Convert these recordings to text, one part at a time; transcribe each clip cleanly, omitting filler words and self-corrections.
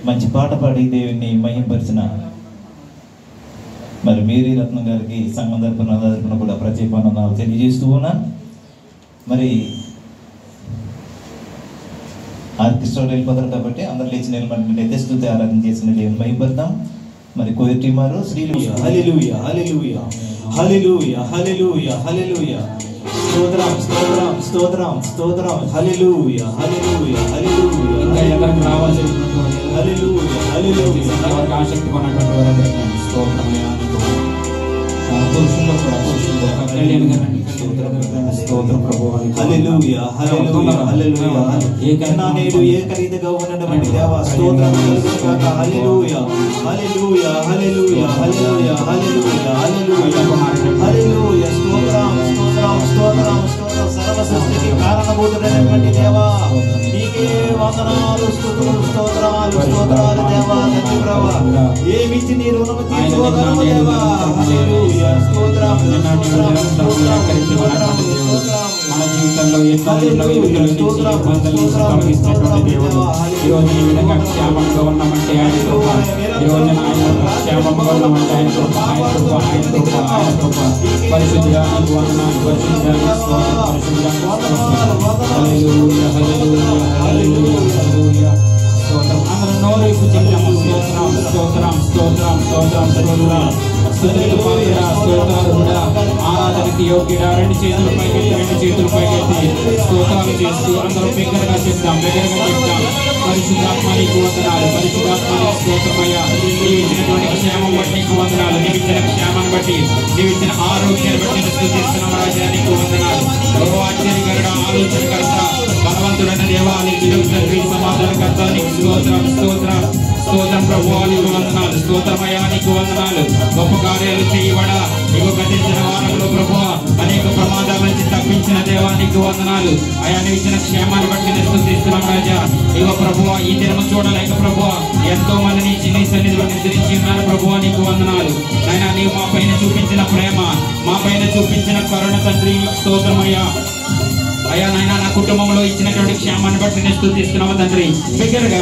మంచి పాట పాడి దేవుని మహింపరిచిన మరి మేరీ రత్నం గారికి సంఘం తరపున కూడా ప్రత్యేక వందనాలు తెలియజేస్తూ ఉన్నాను. మరి ఆర్కెస్ట్రా వెళ్ళిపోతారు కాబట్టి అందరూ లేచి నిలబడినట్లయితే స్తుతి ఆరాధన చేసిన దేవుని మహింపరుద్దాం. మరి కోయర్ టీం వారు హల్లెలూయా హల్లెలూయా హల్లెలూయా హల్లెలూయా హల్లెలూయా స్తోత్రం స్తోత్రం స్తోత్రం స్తోత్రం హల్లెలూయా హల్లెలూయా హల్లెలూయా. ఇంకా ఎవరికి రావాల్సిన హల్లెలూయా హల్లెలూయా ఎవరికి ఆసక్తి కొన్నటువంటి వారందరికీ స్తోత్రమయ్యా. పురుషుల్లో కూడా కళ్యాణ్ గారు స్తోత్రం ప్రభువానికి హల్లెలూయా హల్లెలూయా హల్లెలూయా. ఏకన్నా నేడు ఏకరీతిగా ఉన్నటువంటి దేవా స్తోత్రం కలుగును గాక. హల్లెలూయా హల్లెలూయా హల్లెలూయా హల్లెలూయా హల్లెలూయా హల్లెలూయా హల్లెలూయా. స్తోత్రం స్తోత్రం స్తోత్రం స్తోత్రం. సర్వ సృష్టికి కారణభూతుడైనటువంటి దేవా నీకే వందనాలు స్తుతులు స్తోత్రాలు స్తోత్రాలు దేవా. తండ్రి ప్రభువా ఏమిచ్చి నీ రుణము తీర్చుకోగలవు దేవా. హల్లెలూయా స్తోత్రం స్తోత్రం స్తోత్రం. మన జీవితంలో ఎన్నో ఈరోజు ఈ విధంగా క్షేమంగా ఉన్నామంటే ఆయన కృప. ఈరోజు క్షేమంగా ఉన్నామంటే ఆయన కృప ఆయన కృప ఆయన కృప ఆయన కృప. పరిశుద్ధానికి వందనాలు పరిశుద్ధానికి స్తోత్రం పరిశుద్ధానికి హల్లెలూయా హల్లెలూయా హల్లెలూయా హల్లెలూయా స్తోత్రం. అందరూ నోరేపు చెప్తాము స్తోత్రం స్తోత్రం స్తోత్రం స్తోత్రం స్తోత్రం. స్తుతులకు పాత్రుడా స్తోత్రార్హుడా ఆరాధనకి యోగ్యుడా. రెండు చేతులు పైకెత్తి స్తోత్రాలు చేస్తూ అందరూ బిగ్గరగా చెప్తాం పరిశుద్ధాత్మ నీకు వందనాలు పరిశుద్ధాత్మ నీకు స్తోత్రమయ్యా. నీవు ఇచ్చినటువంటి క్షేమం బట్టి నీకు వందనాలు. నీవు ఇచ్చిన క్షేమం బట్టి నీవు ఇచ్చిన ఆరోగ్యాన్ని బట్టి స్తుతిస్తున్నాం రాజా నీకు వందనాలు. ఆశ్చర్యకరుడా ఆలోచనకర్త బలవంతుడైన దేవానికి తండ్రి సమాధానకర్త నీకు స్తోత్రం స్తోత్రం స్తోత్రం ప్రభువా నీకు వందనాలు. స్తోత్రమయ్యా నీకు వందనాలు. గొప్ప కార్యాలు చేయబడా నీకు గతించిన వారంలో ప్రభువా అనేక ప్రమాదాల నుంచి తప్పించిన దేవా నీకు వందనాలు. అయా నీవు ఇచ్చిన క్షేమాన్ని బట్టి స్తుతిస్తున్నాం రాజా. ఇగో ప్రభువా ఈ దినము చూడలేక ప్రభువా ఎంతో మంది నీ చిన్న సన్నిధిలో నిద్రించి ఉన్నారు ప్రభువా నీకు వందనాలు. నాయనా నీవు మా పైన చూపించిన ప్రేమ మా పైన చూపించిన కరుణ తండ్రి నీకు స్తోత్రమయ్యా. అయ్యా నాయన నా కుటుంబంలో ఇచ్చినటువంటి క్షేమాన్ని బట్టి నేను స్తుతిస్తున్నాము తండ్రి.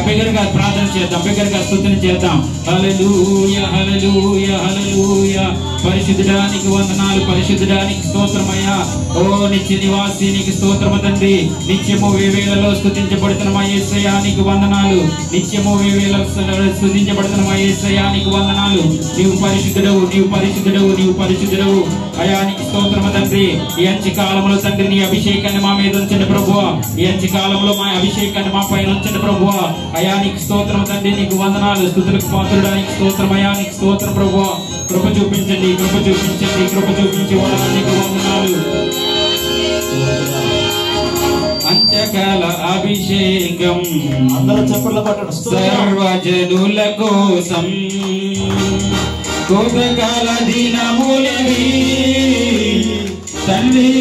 బిగ్గరగా ప్రార్థన చేద్దాం బిగ్గరగా స్తుతిని చేద్దాం. హల్లెలూయా హల్లెలూయా హల్లెలూయా. పరిశుద్ధుడానికి వందనాలు పరిశుద్ధుడానికి స్తోత్రమయ్యా. ఓ నిత్య నివాసి నీకు స్తోత్రము తండ్రి. నిత్యము వేవేలలో స్తుతించబడుతున్న మా యేసయ్యా నీకు వందనాలు. నిత్యము వేవేలలో స్తుతించబడుతున్న మా యేసయ్యా నీకు వందనాలు. నీవు పరిశుద్ధుడవు నీవు పరిశుద్ధుడవు నీవు పరిశుద్ధుడవు. అయా నీకు స్తోత్రము తండ్రి. ఈ అంచి కాలంలో తండ్రి నీ అభిషేకాన్ని మా మీద ఉంచండి ప్రభువా. ఈ అంచి కాలంలో మా అభిషేకాన్ని మా పైన ఉంచండి ప్రభువా. అయా నీకు స్తోత్రం తండ్రి నీకు వందనాలు. స్తుతులకు పాత్రుడా నీకు స్తోత్రం అయా నీకు స్తోత్రం ప్రభువా. కృప చూపించండి కృప చూపించండి కృప చూపించి వాళ్ళ నీకు వందనాలు. అంత్యకాల అభిషేకం అందరూ చప్పట్లు కొట్టండి. సర్వజనుల కోసం కోపకాల దినములవి తండ్రి.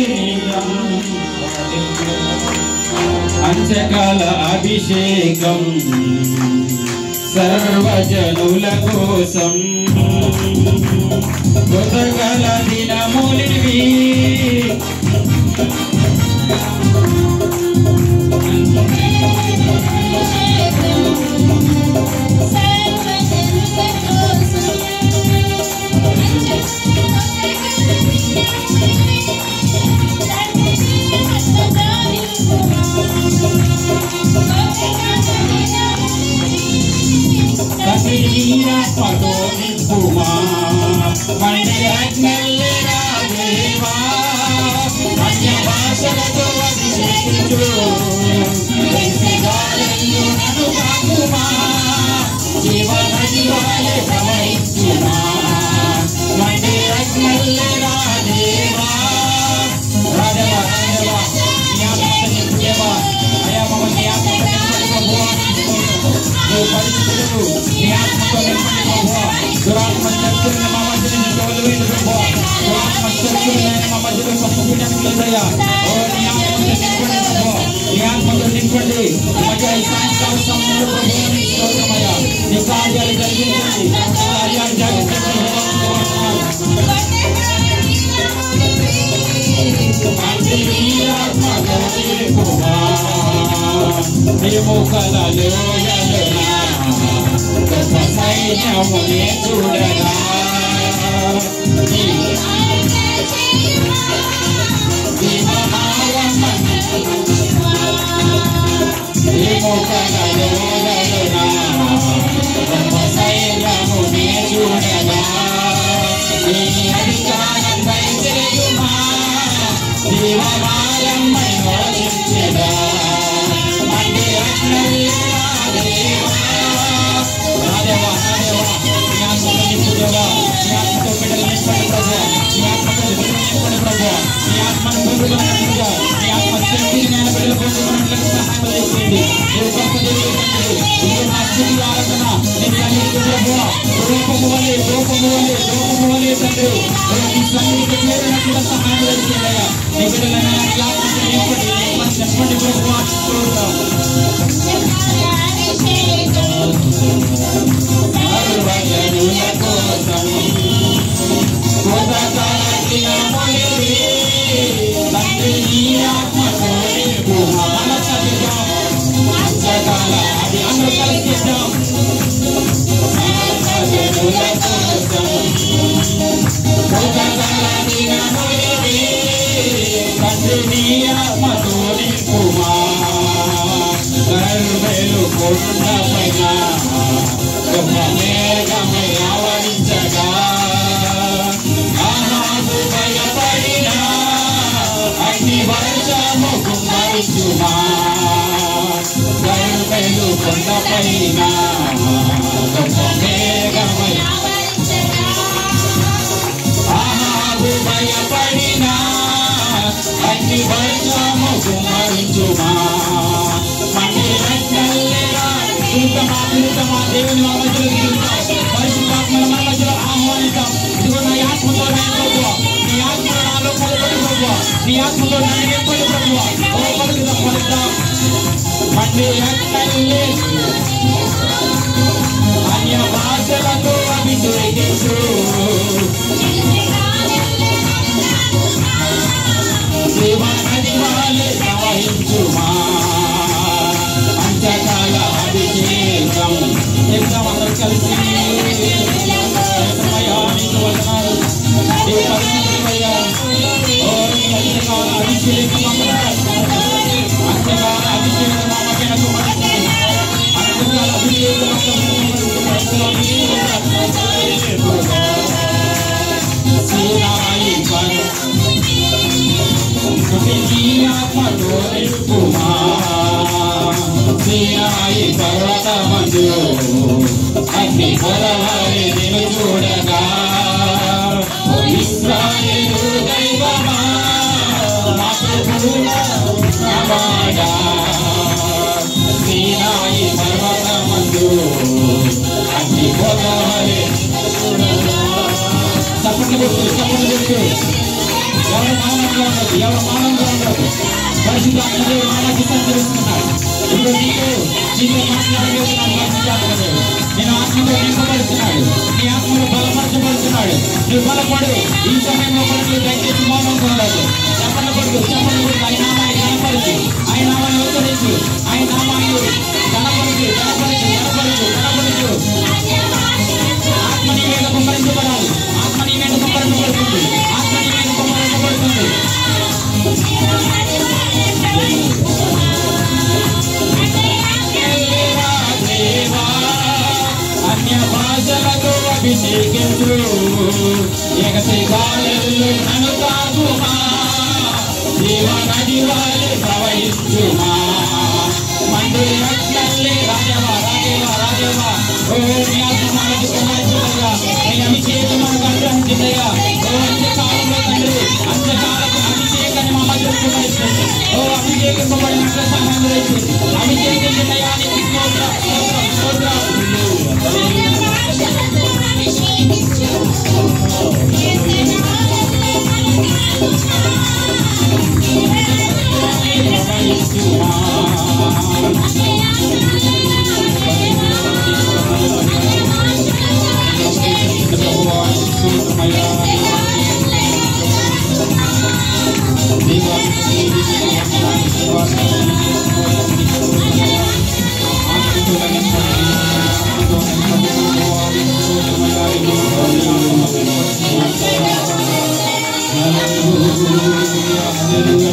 అంత్యకాల అభిషేకం సర్వజనుల కోసం కోపకాల దినములవి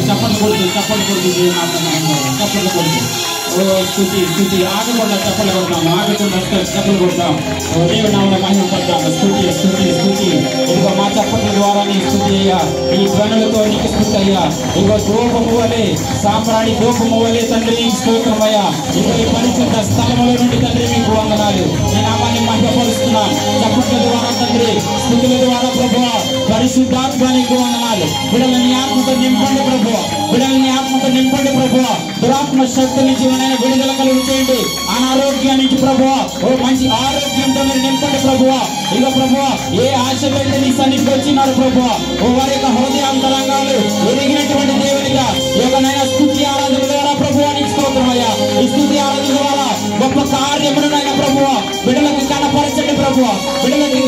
చప్పట్లు కొడుతూ చప్పట్లు కొడుతూ స్థుతి ఆగకుండా చప్పలు కొడతాము, ఆగకుండా చప్పలు కొడతాం. దేవుని నామమున మహిమ పడతాము. స్థుతి ఇదిగో మా చప్పట్ల ద్వారా నీ స్థుతి అయ్యా, ఈ ధ్వనులతో నీకు స్థుతి అయ్యా. ఇదిగో ధూపము వలె సాంబ్రాణి ధూపము వలె తండ్రి నీకు స్తోత్రం అయ్యా. ఇదిగో ఈ పరిశుద్ధ స్థలముల నుండి తండ్రి మీకు వందనాలు. నీ నామాన్ని మహిమపరుస్తున్నాం. చప్పట్ల ద్వారా తండ్రి, స్థుతుల ద్వారా ప్రభువా, పరిశుద్ధాత్మ నీకు వందనాలు. బిడ్డలని ఆత్మతో నింపండి ప్రభువా, బిడ్డలని ఆత్మతో నింపండి ప్రభువా. దురాత్మ శక్తి నుంచి విడుదల కలుగు చేయండి. అనారోగ్యం నుంచి ప్రభువా ఓ మంచి ఆరోగ్యంతో మీరు నింపండి ప్రభువా. ఇక ప్రభువా ఏ ఆశలు అయితే నీ సన్నిధికి వచ్చినారు ప్రభువా, ఓ వారి యొక్క హృదయాంతరంగాలు ఎదిగినటువంటి దేవునిగా ఈ యొక్క నైనా స్తుతి ఆరాధన ద్వారా ప్రభువా నీకు స్తోత్రం అయ్యా. ఈ స్తుతి ఆరాధన ద్వారా గొప్ప కార్యమును నైనా ప్రభువా బిడ్డలకు కనపరచండి ప్రభువా, బిడ్డలకు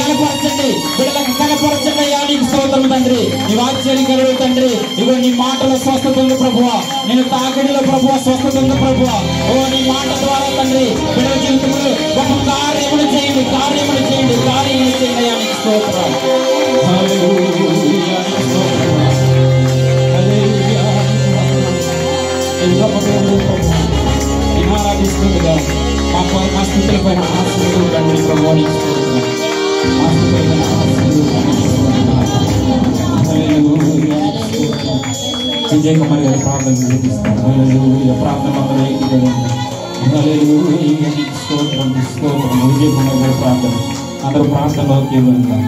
కనపరచండి అయ్యా. నీకు స్తోత్రం తండ్రి. నీ వాక్యాన్ని కలుగు తండ్రి. ఇగో నీ మాటల స్వస్థత ఉంది ప్రభువా, నేను తాకిడిలో ప్రభువా స్వస్థత ఉంది ప్రభువా. ఓ నీ మాట ద్వారా తండ్రి బిడ్డల జీవితంలో గొప్ప కార్యములు చేయండి అయ్యా. నీకు స్తోత్రం. ఆరాధిస్తుందిగా మా స్థితుల పైన ఆశీర్వాదం తండ్రి ప్రభువా నీకు స్తోత్రం. మా స్థితుల పైన విజయ కుమార్ గారి ప్రార్థన నిర్వహిస్తాం. ప్రార్థన స్తోత్రం. విజయ కుమార్ గారి ప్రార్థన అందరూ ప్రార్థనలోకి వెళ్తాం.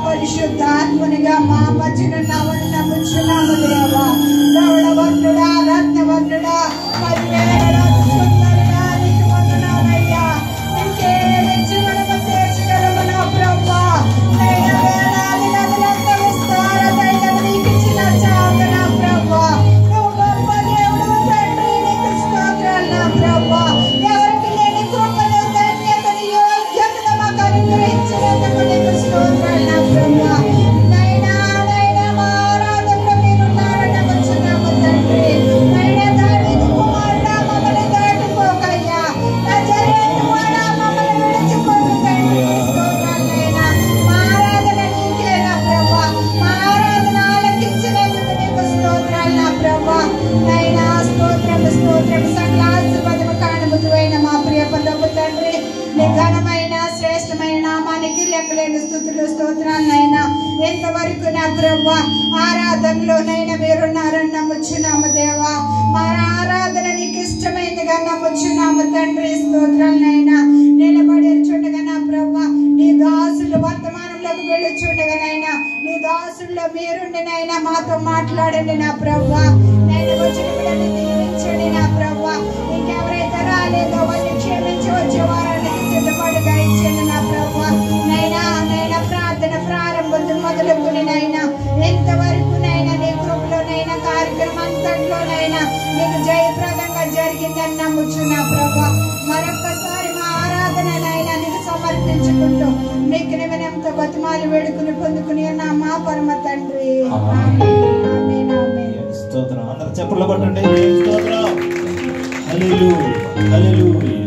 పరిశుద్ధాత్మనిగా మా మధ్యన నమ్ముచున్నాము దేవా. గౌరవర్ణుడా, రత్నవర్ణుడా, పరివేరుడా, సుందరుడా, నీకు వందనాలయ్యా. నీకే జీవనము తీర్చగలము నా ప్రభువా. నైనా వేలాది నదులంత విస్తార దైవము నీకు ఇచ్చిన చాక నా ప్రభువా. నువ్వు గొప్ప దేవుడు తండ్రి, నీకు స్తోత్రాలు నా ప్రభువా. ఎవరికి లేని కృపను, ధన్యతను, యోగ్యతను మాకు అనుగ్రహించినందుకు నీకు స్తోత్రాలు నా ప్రభువా. స్తోత్రాలైనా ఎంతవరకు నా ప్రభా ఆరాధనలోనైనా మీరున్నారని నమ్ముచున్నాము దేవా. మా ఆరాధన నీకు ఇష్టమైందిగా నమ్ముచున్నాము తండ్రి. స్తోత్రాలనైనా నిలబడి చూడగా నా ప్రభా నీ దాసులు వర్తమానంలోకి వెళ్ళుచుండగానైనా నీ దాసుల్లో మీరుండినైనా మాతో మాట్లాడండి నా ప్రభా. నేను వచ్చిన బిడ్డని దీవించండి నా ప్రభా. ఇంకెవరైతే రాలేదో వారిని క్షమించి వచ్చే వారానికి సిద్ధపడుగా ఇచ్చండి నా ప్రభా. నైనా ప్రార్థన ప్రారంభం మొదలుకొని నైనా ఎంతవరకు నైనా నీ కృపలోనైనా కార్యక్రమం అంతట్లోనైనా నీకు జయప్రదంగా జరిగిందని నమ్ముచున్నా ప్రభా. మరొక్కసారి మా ఆరాధననైనా నీకు సమర్పించుకుంటూ నీకు నిమినంతో బతిమాలు వేడుకుని పొందుకుని నా మా పరమ తండ్రి. స్తోత్రం. అందరూ చప్పట్లు కొట్టండి. స్తోత్రం. హల్లెలూయా, హల్లెలూయా.